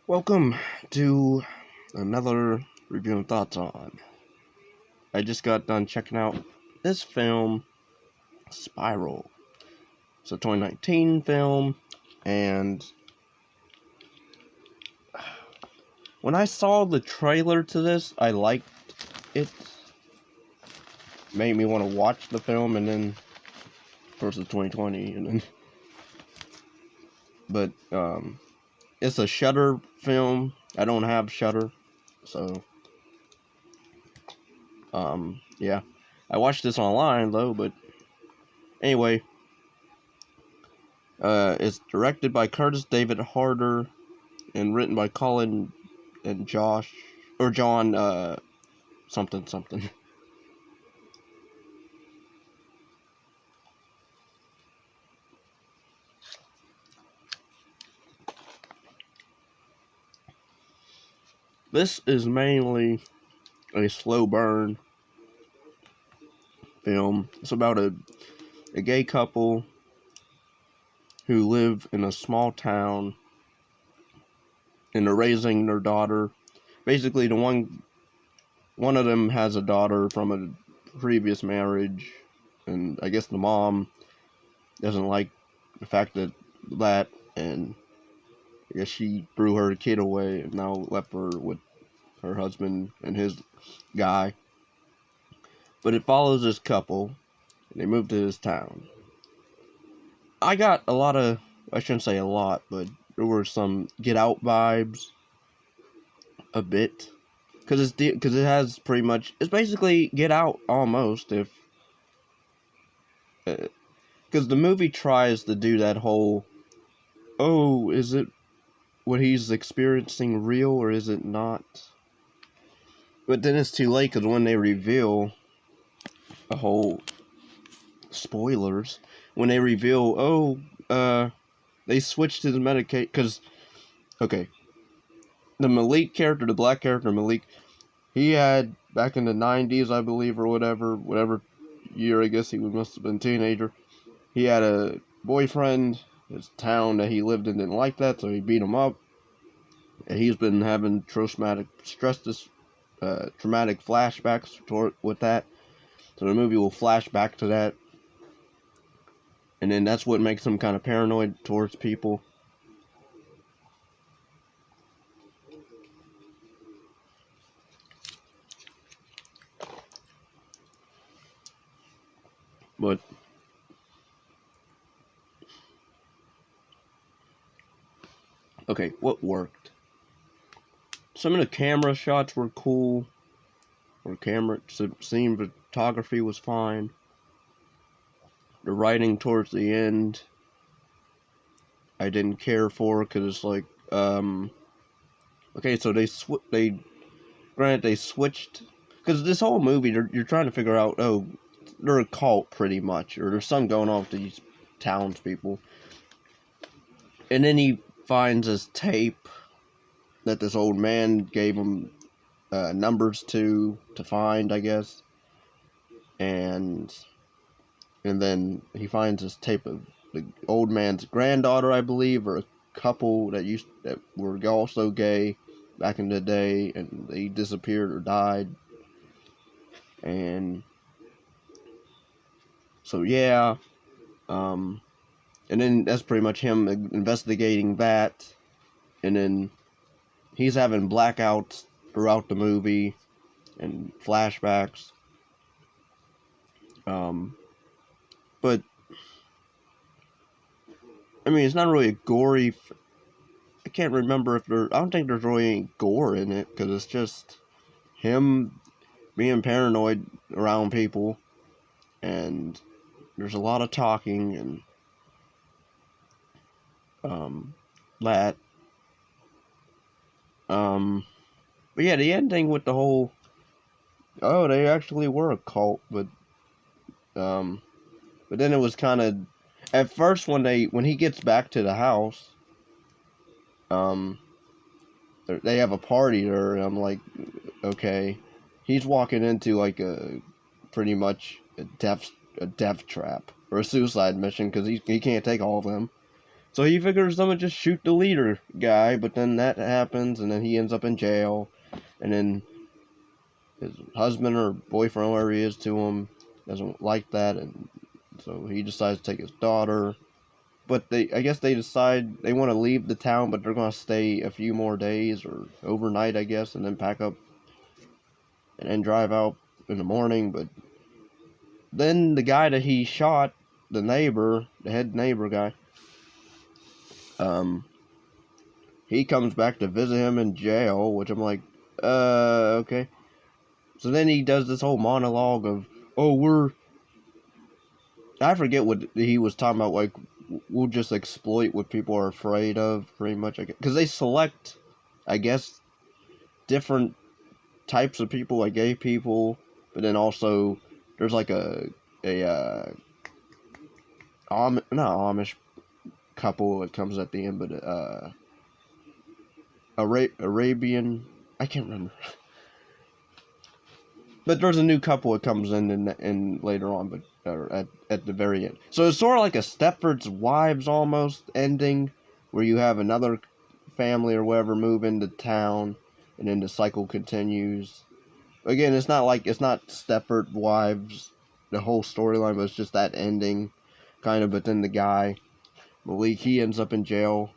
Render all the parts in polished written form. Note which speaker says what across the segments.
Speaker 1: Welcome to another review and thoughts on. I just got done checking out this film, Spiral. It's a 2019 film, and when I saw the trailer to this, I liked it. Made me want to watch the film, and then, of course, it's 2020, and then, but it's a Shudder film. I don't have Shudder, so yeah. I watched this online though, but anyway. It's directed by Curtis David Harder and written by Colin and John, something something. This is mainly a slow burn film. It's about a gay couple who live in a small town and they're raising their daughter. Basically, the one of them has a daughter from a previous marriage, and I guess the mom doesn't like the fact that and I guess she threw her kid away and now left her with her husband and his guy. But it follows this couple, and they move to this town. I got a lot of, I shouldn't say a lot, but there were some Get Out vibes, a bit. Because it has pretty much, it's basically Get Out almost, if, because the movie tries to do that whole, oh, is it what he's experiencing real or is it not? But then it's too late because when they reveal a whole spoilers, when they reveal, they switched to the medication because, okay, the Malik character, the black character Malik, he had back in the 90s, I believe, or whatever year I guess he must have been a teenager. He had a boyfriend. His town that he lived in didn't like that, so he beat him up. And he's been having traumatic flashbacks with that. So the movie will flash back to that. And then that's what makes him kind of paranoid towards people. But okay, what worked? Some of the camera shots were cool. Or scene photography was fine. The writing towards the end, I didn't care for because it's like, okay, so they switched because this whole movie you're trying to figure out, oh, they're a cult pretty much, or there's something going on with these townspeople, and then he finds this tape that this old man gave him numbers to find, I guess, and then he finds this tape of the old man's granddaughter, I believe, or a couple that were also gay back in the day, and they disappeared or died. And so yeah, and then that's pretty much him investigating that, and then he's having blackouts throughout the movie and flashbacks. But I mean, it's not really a gory. I can't remember if there. I don't think there's really any gore in it because it's just him being paranoid around people, and there's a lot of talking and that. But yeah, the ending with the whole, oh, they actually were a cult, but then it was kind of, at first when he gets back to the house, they have a party there, and I'm like, okay, he's walking into like pretty much a death trap or a suicide mission because he can't take all of them, So he figures someone just shoot the leader guy, but then that happens, and then he ends up in jail, and then his husband or boyfriend, whatever he is to him, doesn't like that, and so he decides to take his daughter. But I guess they decide they want to leave the town, but they're going to stay a few more days or overnight, I guess, and then pack up and then drive out in the morning. But then the guy that he shot, the neighbor, the head neighbor guy, he comes back to visit him in jail, which I'm like, okay. So then he does this whole monologue of, I forget what he was talking about, like, we'll just exploit what people are afraid of, pretty much, I guess. Because they select, I guess, different types of people, like gay people, but then also, there's like not Amish couple that comes at the end, but, Arabian, I can't remember. But there's a new couple that comes in later on, but at the very end. So it's sort of like a Stepford's Wives almost ending, where you have another family or whatever move into town, and then the cycle continues. Again, it's not Stepford Wives, the whole storyline, but it's just that ending, kind of. But then the guy, Malik, he ends up in jail,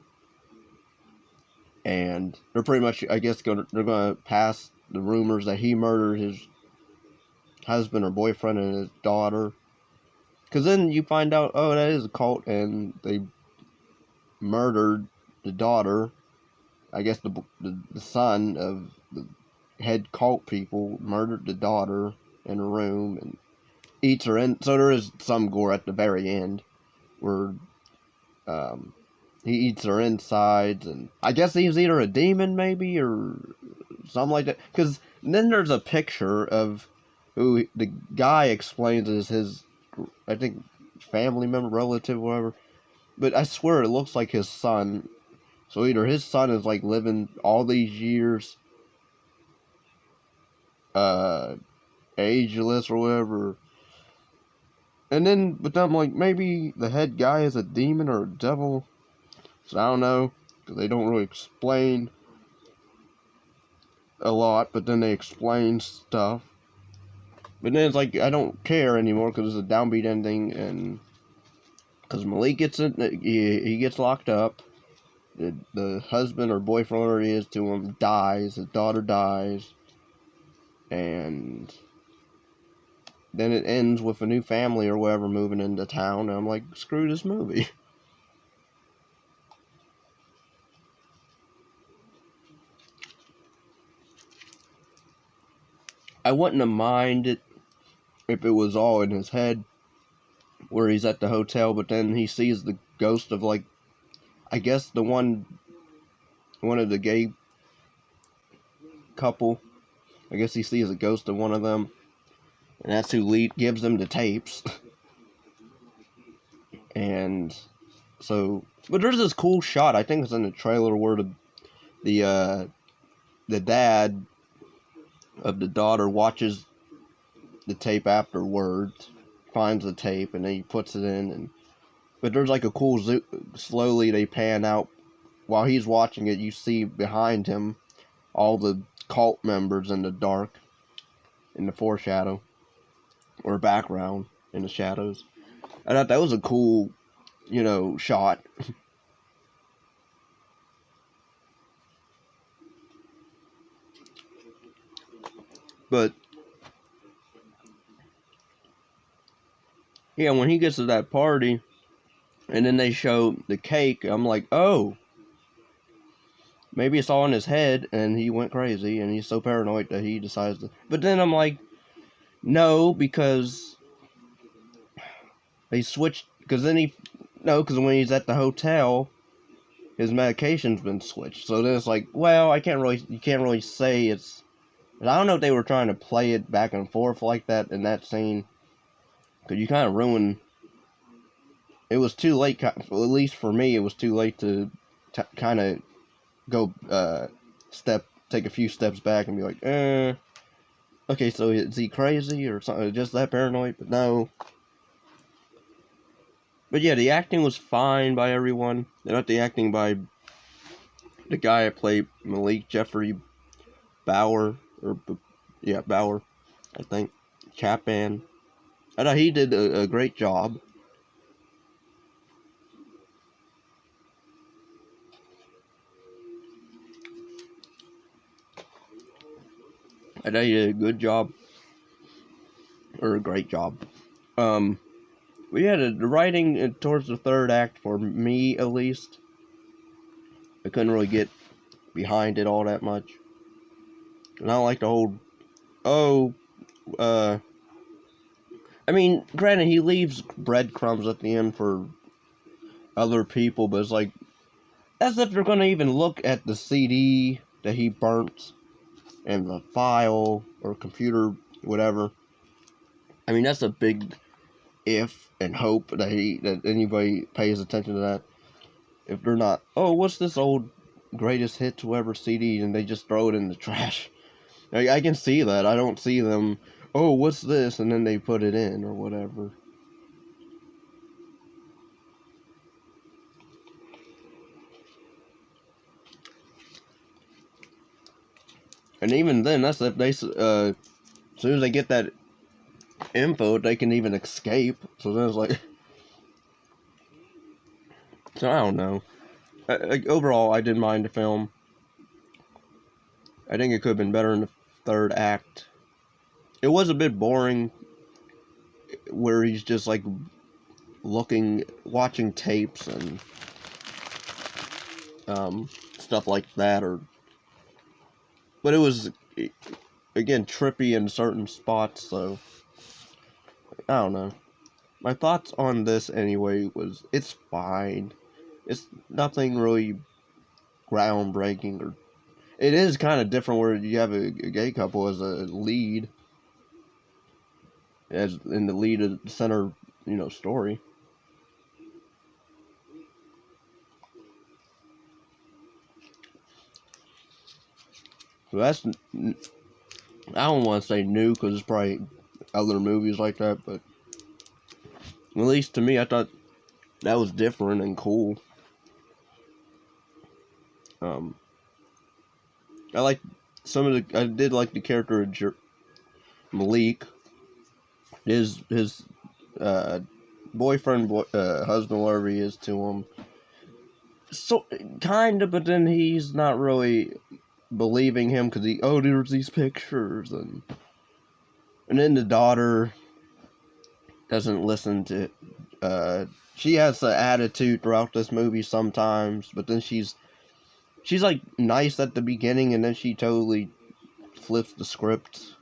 Speaker 1: and they're pretty much, I guess, they're gonna pass the rumors that he murdered his husband or boyfriend and his daughter, because then you find out, oh, that is a cult, and they murdered the daughter. I guess the son of the head cult people murdered the daughter in a room and eats her in. So there is some gore at the very end where he eats her insides, and I guess he's either a demon maybe or something like that. Because then there's a picture of who the guy explains is his, I think, family member, relative, whatever. But I swear it looks like his son. So either his son is like living all these years, ageless or whatever. And then, but then I'm like, maybe the head guy is a demon or a devil. So I don't know, because they don't really explain a lot, but then they explain stuff. But then it's like, I don't care anymore because it's a downbeat ending, and because Malik gets he gets locked up. The husband or boyfriend, whatever he is to him, dies. His daughter dies, and then it ends with a new family or whatever moving into town. And I'm like, screw this movie. I wouldn't have minded if it was all in his head, where he's at the hotel, but then he sees the ghost of, like, I guess one of the gay couple. I guess he sees a ghost of one of them, and that's who gives them the tapes. And so, but there's this cool shot, I think it's in the trailer, where the dad of the daughter watches the tape afterwards, finds the tape, and then he puts it in. But there's like a cool slowly they pan out while he's watching it. You see behind him all the cult members in the dark, in the foreshadow or background in the shadows. I thought that was a cool, shot. But yeah, when he gets to that party, and then they show the cake, I'm like, oh, maybe it's all in his head, and he went crazy, and he's so paranoid that he decides to. But then I'm like, no, because they switched. Because when he's at the hotel, his medication's been switched. So then it's like, well, you can't really say it's. I don't know if they were trying to play it back and forth like that in that scene, because you kind of ruin. It was too late, at least for me, it was too late to kind of go take a few steps back and be like, okay, so is he crazy or something, just that paranoid? But no. But yeah, the acting was fine by everyone. Not the acting by the guy that played Malik, Jeffrey Bauer, Bauer, I think, Chapman. I thought he did a great job. I thought he did a good job, or a great job. But yeah, the writing towards the third act, for me at least, I couldn't really get behind it all that much. And I don't like the whole, I mean, granted, he leaves breadcrumbs at the end for other people, but it's like, as if they're gonna even look at the CD that he burnt, and the file, or computer, whatever. I mean, that's a big if and hope that anybody pays attention to that. If they're not, oh, what's this old greatest hits whoever CD, and they just throw it in the trash. I can see that. I don't see them, oh, what's this, and then they put it in, or whatever. And even then, that's if they, as soon as they get that info, they can even escape. So then it's like, so I don't know. Overall, I didn't mind the film. I think it could have been better in the third act. It was a bit boring, where he's just like watching tapes and stuff like that, but it was, again, trippy in certain spots, so I don't know. My thoughts on this anyway was, it's fine. It's nothing really groundbreaking, or it is kind of different where you have a gay couple as a lead, as in the lead of the center, story. So that's, I don't want to say new, because there's probably other movies like that, but at least to me, I thought that was different and cool. I did like the character of Malik, his boyfriend, husband, whatever he is to him. So, kind of, but then he's not really believing him, because there's these pictures, and then the daughter doesn't listen to, she has an attitude throughout this movie sometimes, but then she's like nice at the beginning, and then she totally flips the script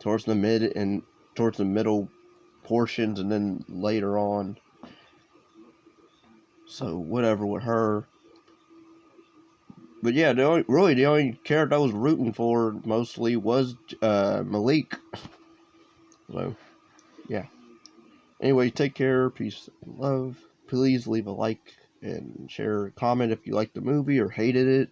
Speaker 1: towards the middle portions, and then later on. So whatever with her. But yeah, the only character I was rooting for mostly was Malik. So yeah. Anyway, take care, peace and love. Please leave a like and share, comment if you liked the movie or hated it.